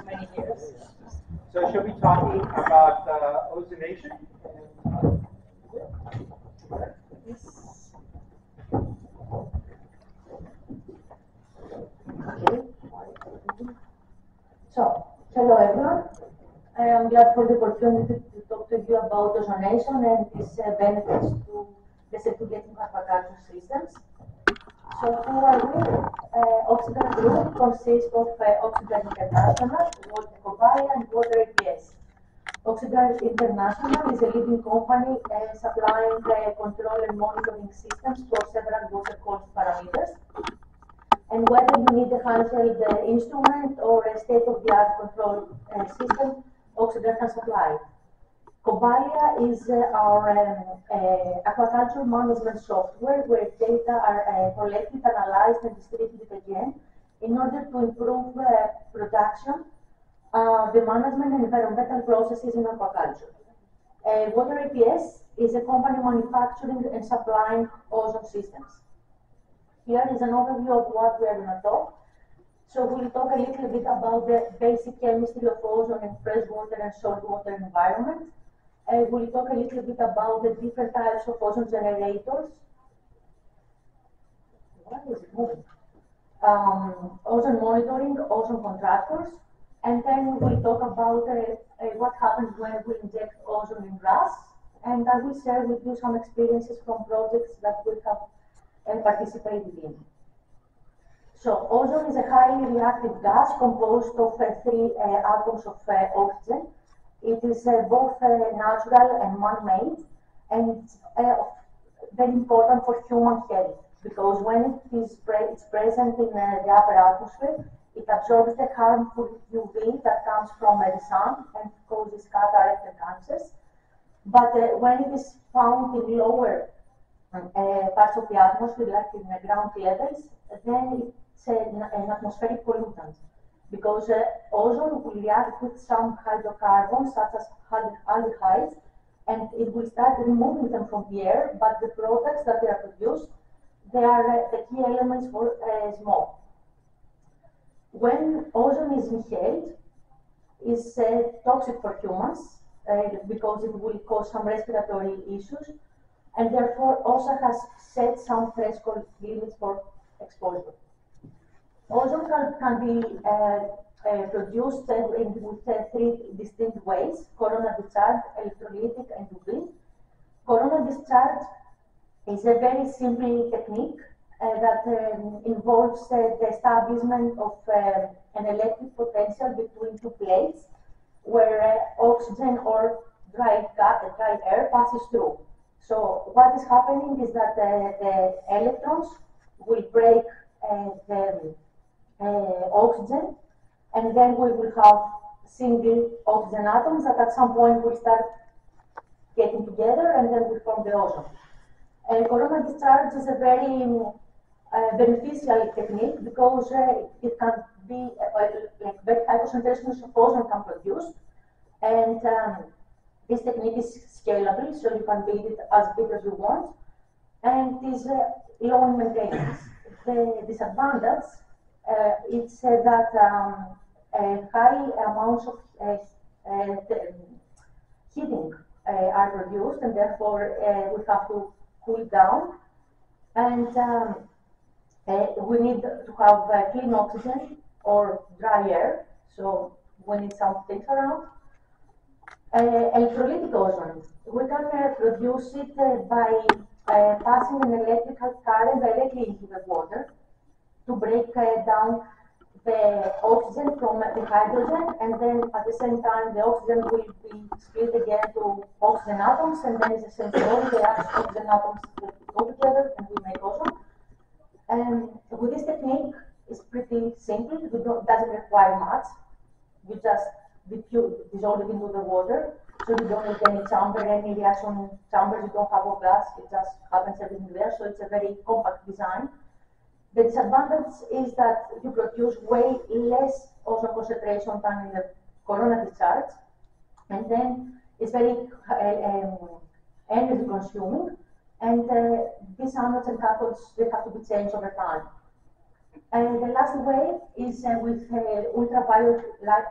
many years. So should we be talking about ozonation? Yes. Okay. So, hello everyone. I am glad for the opportunity to talk to you about ozonation and its benefits to the circulating aquaculture systems. So, who are we? Oxygen Group consists of Oxygen International, Water Cobaya, and Water APS. Oxygen International is a leading company supplying control and monitoring systems for several water quality parameters. And whether you need a handheld instrument or a state-of-the-art control system, Oxygen can supply. Cobaya is our aquaculture management software where data are collected, analyzed, and distributed again in order to improve production, the management, and environmental processes in aquaculture. Water APS is a company manufacturing and supplying ozone systems. Here is an overview of what we are going to talk. So we'll talk a little bit about the basic chemistry of ozone in freshwater and saltwater environment. We'll talk a little bit about the different types of ozone generators. Why is it moving? Ozone monitoring, ozone contractors, and then we'll talk about what happens when we inject ozone in grass, and I will share with you some experiences from projects that we have participated in. So, ozone is a highly reactive gas composed of three atoms of oxygen. It is both natural and man-made, and very important for human health, because when it's present in the upper atmosphere, it absorbs the harmful UV that comes from the sun and causes cataract and cancers. But when it is found in lower parts of the atmosphere, like in the ground levels, then it's an atmospheric pollutant, because ozone will react with some hydrocarbons, such as aldehydes, and it will start removing them from the air, but the products that they are produced, they are the key elements for smoke. When ozone is inhaled, it's toxic for humans, because it will cause some respiratory issues, and therefore also has set some threshold limits for exposure. Ozone can be produced with three distinct ways: coronal discharge, electrolytic, and UV. Coronal discharge is a very simple technique that involves the establishment of an electric potential between two plates where oxygen or dry air passes through. So what is happening is that the electrons will break the oxygen, and then we will have single oxygen atoms that at some point will start getting together and then will form the ozone. Coronal discharge is a very beneficial technique because it can be like very high concentrations of ozone can produce, and this technique is scalable, so you can build it as big as you want, and is low in maintenance. The disadvantage is that high amounts of heating are produced, and therefore we have to cool down, and we need to have clean oxygen or dry air, so we need some things around. Electrolytic ozone, we can produce it by passing an electrical current directly into the water to break down the oxygen from the hydrogen, and then at the same time the oxygen will be split again to oxygen atoms, and then it's essentially all the oxygen atoms go together and we make ozone. And with this technique, it's pretty simple. It doesn't require much. You just dissolve it into the water, so you don't need any chamber, any reaction chambers. You don't have a gas. It just happens everything there. So it's a very compact design. The disadvantage is that you produce way less ozone concentration than in the coronal discharge, and then it's very energy consuming, and these anodes and cathodes, they have to be changed over time. And the last way is with ultraviolet light,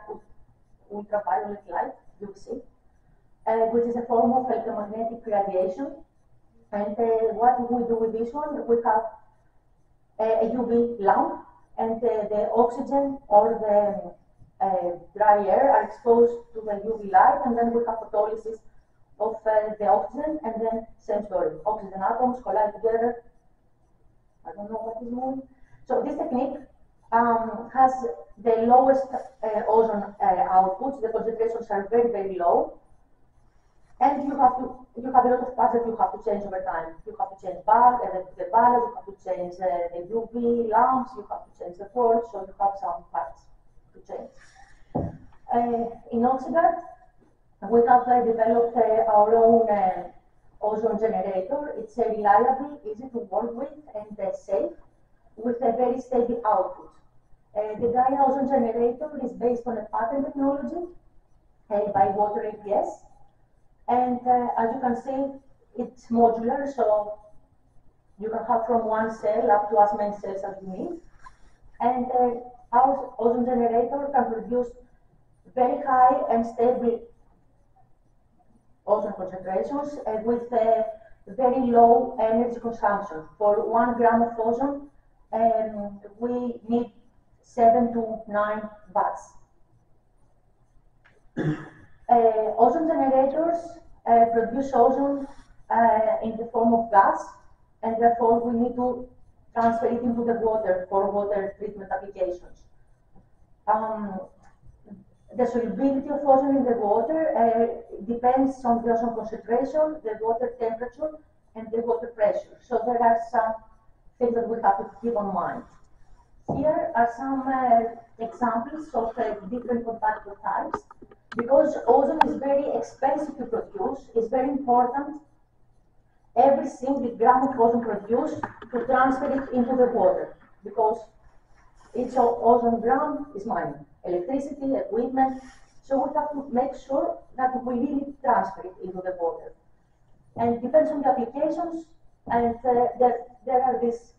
UVC, which is a form of electromagnetic radiation. And what we do with this one, we have a UV lamp, and the oxygen or the dry air are exposed to the UV light, and then we have photolysis of the oxygen, and then same story. Oxygen atoms collide together. I don't know what is moving. So this technique has the lowest ozone outputs. The concentrations are very, very low. And you have a lot of parts that you have to change over time. You have to change the ballast, you have to change the UV lamps, you have to change the quartz, so you have some parts to change. In Oxygard, we have developed our own ozone generator. It's reliable, easy to work with, and safe, with a very steady output. The dry ozone generator is based on a patent technology by Water APS. And as you can see, it's modular, so you can have from one cell up to as many cells as you need. And our ozone generator can produce very high and stable ozone concentrations with very low energy consumption. For 1 gram of ozone, we need 7 to 9 watts. Ozone generators produce ozone in the form of gas, and therefore we need to transfer it into the water for water treatment applications. The solubility of ozone in the water depends on the ozone concentration, the water temperature, and the water pressure. So there are some things that we have to keep in mind. Here are some examples of different contactor types. Because ozone is very expensive to produce, it's very important every single gram of ozone produced to transfer it into the water, because each ozone gram is money, electricity, equipment, so we have to make sure that we really transfer it into the water. And it depends on the applications, and there are these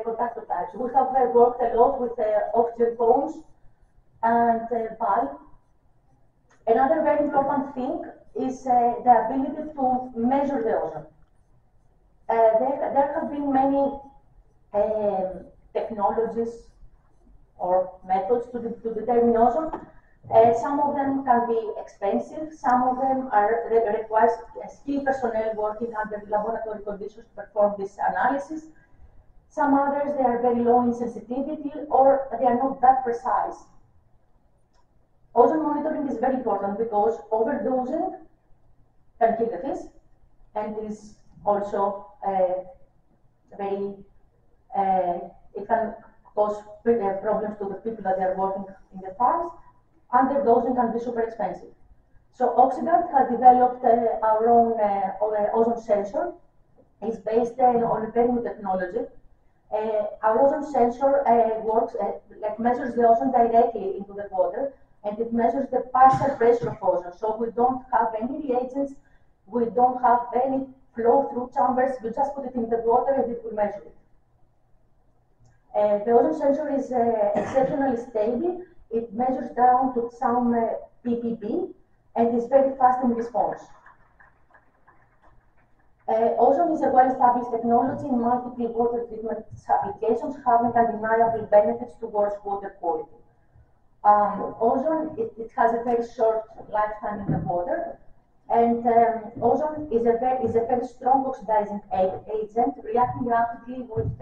contactor types. We have worked a lot with oxygen cones and bulb. Another very important thing is the ability to measure the ozone. There have been many technologies or methods to determine ozone. Some of them can be expensive, some of them require skilled personnel working under laboratory conditions to perform this analysis. Some others, they are very low in sensitivity, or they are not that precise. Ozone monitoring is very important because overdosing can kill the fish, and is also it can cause problems to the people that are working in the farms. Underdosing can be super expensive. So Oxygard has developed our own ozone sensor. It's based on a very new technology. Our ozone sensor works, measures the ozone directly into the water, and it measures the partial pressure of ozone. So we don't have any reagents, we don't have any flow-through chambers, you just put it in the water and it will measure it. The ozone sensor is exceptionally stable. It measures down to some ppb and is very fast in response. Ozone is a well-established technology in multiple water treatment applications, having undeniable benefits towards water quality. Ozone, it has a very short lifetime in the water, and ozone is a very strong oxidizing agent, reacting rapidly with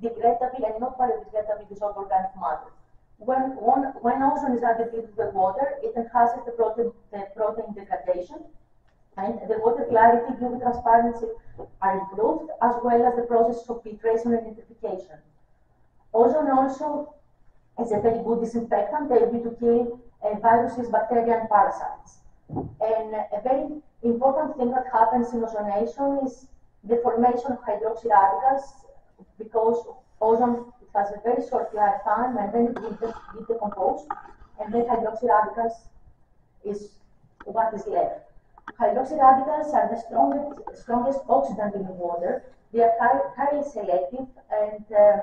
degradable and not biodegradable dissolved organic matter. When ozone is added into the water, it enhances the protein degradation, and the water clarity, UV transparency are improved, as well as the process of filtration and nitrification. Ozone also is a very good disinfectant, able to kill viruses, bacteria, and parasites. And a very important thing that happens in ozonation is the formation of hydroxy radicals, because ozone has a very short lifetime, and then it will decompose, and then hydroxy radicals is what is left. Hydroxy radicals are the strongest oxidant in the water. They are highly selective, and